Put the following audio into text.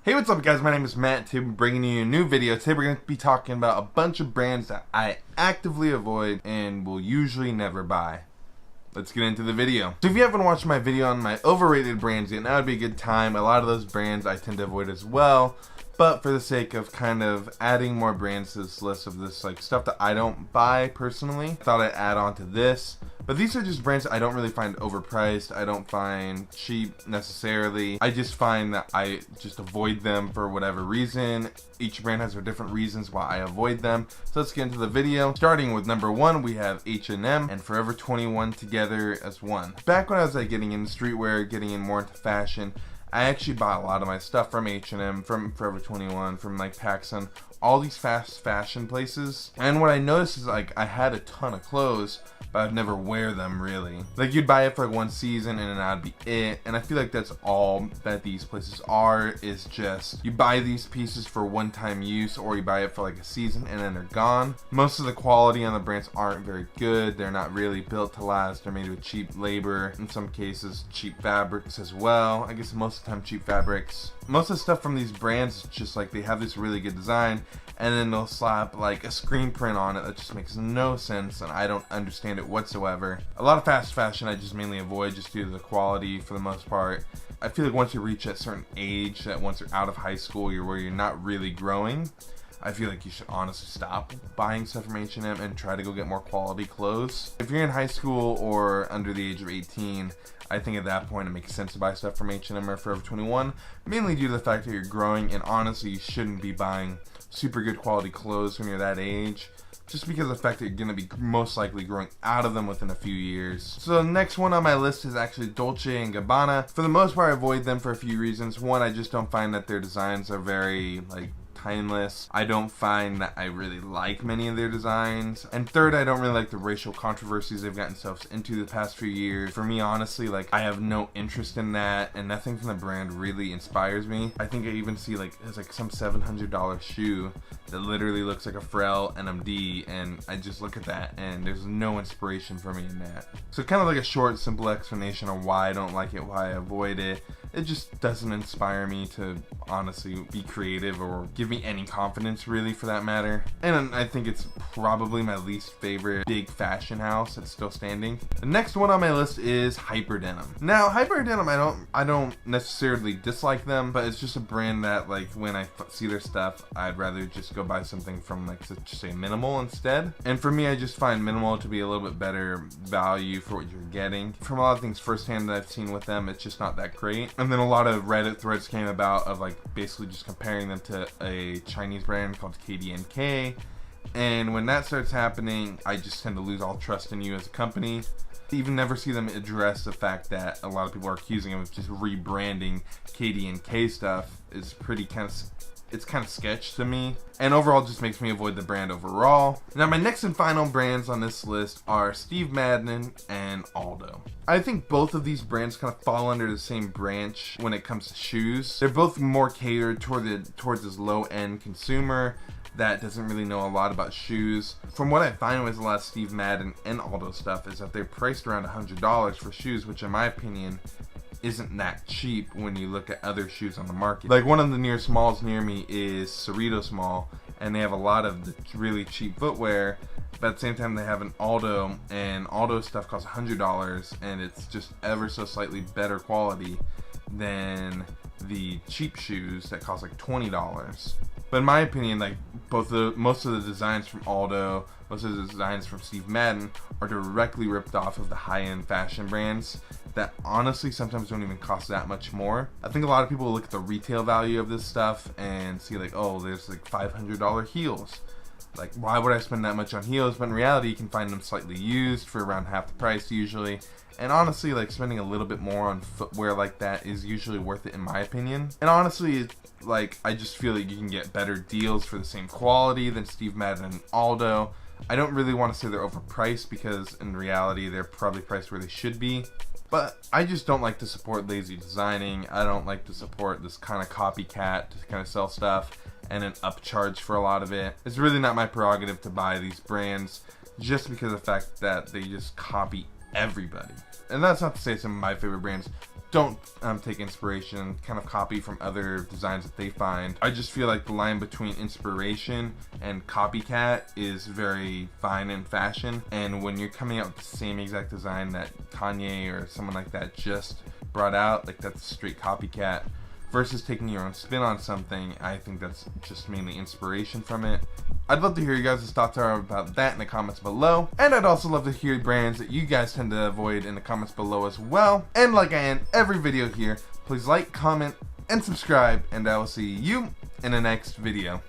Hey, what's up guys, my name is Matt. Today we're bringing you a new video. Today we're going to be talking about a bunch of brands that I actively avoid and will usually never buy. Let's get into the video. So if you haven't watched my video on my overrated brands yet, now would be a good time. A lot of those brands I tend to avoid as well. But for the sake of kind of adding more brands to this list of this like stuff that I don't buy personally, I thought I'd add on to this. But these are just brands I don't really find overpriced. I don't find cheap necessarily. I just find that I just avoid them for whatever reason. Each brand has their different reasons why I avoid them. So let's get into the video. Starting with number one, we have H&M and Forever 21 together as one. Back when I was like getting into streetwear, getting in more into fashion, I actually bought a lot of my stuff from H&M, from Forever 21, from like PacSun, all these fast fashion places. And what I noticed is like I had a ton of clothes, but I'd never wear them really. Like you'd buy it for like one season and then that'd be it. And I feel like that's all that these places are, is just you buy these pieces for one-time use, or you buy it for like a season and then they're gone. Most of the quality on the brands aren't very good. They're not really built to last. They're made with cheap labor. In some cases, cheap fabrics as well. I guess most of the time cheap fabrics. Most of the stuff from these brands is just like they have this really good design and then they'll slap like a screen print on it that just makes no sense, and I don't understand it whatsoever. A lot of fast fashion I just mainly avoid just due to the quality for the most part. I feel like once you reach a certain age, that once you're out of high school, where you're not really growing, I feel like you should honestly stop buying stuff from H&M and try to go get more quality clothes. If you're in high school or under the age of 18, I think at that point it makes sense to buy stuff from H&M or Forever 21, mainly due to the fact that you're growing, and honestly you shouldn't be buying super good quality clothes when you're that age, just because of the fact that you're going to be most likely growing out of them within a few years. So the next one on my list is actually Dolce & Gabbana. For the most part I avoid them for a few reasons. One, I just don't find that their designs are very like timeless. I don't find that I really like many of their designs. And third, I don't really like the racial controversies they've gotten themselves into the past few years. For me, honestly, like I have no interest in that, and nothing from the brand really inspires me. I think I even see like it's like some $700 shoe that literally looks like a Pharrell NMD, and I just look at that and there's no inspiration for me in that. So kind of like a short, simple explanation on why I don't like it, why I avoid it. It just doesn't inspire me to honestly be creative or give me any confidence really, for that matter. And I think it's probably my least favorite big fashion house that's still standing. The next one on my list is Hyperdenim. Now Hyperdenim, I don't necessarily dislike them, but it's just a brand that like when I see their stuff, I'd rather just go buy something from like just say Minimal instead. And for me, I just find Minimal to be a little bit better value for what you're getting. From a lot of things firsthand that I've seen with them, it's just not that great. And then a lot of Reddit threads came about of like basically just comparing them to a Chinese brand called KDNK, and when that starts happening, I just tend to lose all trust in you as a company. I even never see them address the fact that a lot of people are accusing them of just rebranding KDNK stuff. Is pretty it's kind of sketch to me, and overall just makes me avoid the brand overall. Now my next and final brands on this list are Steve Madden and Aldo. I think both of these brands kind of fall under the same branch when it comes to shoes. They're both more catered towards this low-end consumer that doesn't really know a lot about shoes. From what I find with a lot of Steve Madden and Aldo stuff is that they're priced around $100 for shoes, which in my opinion isn't that cheap when you look at other shoes on the market. Like one of the nearest malls near me is Cerritos Mall, and they have a lot of the really cheap footwear, but at the same time they have an Aldo, and Aldo stuff costs $100, and it's just ever so slightly better quality than the cheap shoes that cost like $20. But in my opinion, like most of the designs from Aldo, most of the designs from Steve Madden are directly ripped off of the high-end fashion brands that honestly sometimes don't even cost that much more. I think a lot of people look at the retail value of this stuff and see like, oh, there's like $500 heels. Like, why would I spend that much on heels? But in reality, you can find them slightly used for around half the price usually. And honestly, like spending a little bit more on footwear like that is usually worth it in my opinion. And honestly, like I just feel like you can get better deals for the same quality than Steve Madden and Aldo. I don't really want to say they're overpriced, because in reality they're probably priced where they should be. But I just don't like to support lazy designing. I don't like to support this kind of copycat to kind of sell stuff and then upcharge for a lot of it. It's really not my prerogative to buy these brands just because of the fact that they just copy everybody. And that's not to say some of my favorite brands don't take inspiration, kind of copy from other designs that they find. I just feel like the line between inspiration and copycat is very fine in fashion, and when you're coming out with the same exact design that Kanye or someone like that just brought out, like that's straight copycat, versus taking your own spin on something, I think that's just mainly inspiration from it. I'd love to hear you guys' thoughts are about that in the comments below, and I'd also love to hear brands that you guys tend to avoid in the comments below as well. And like I end every video here, please like, comment, and subscribe, and I will see you in the next video.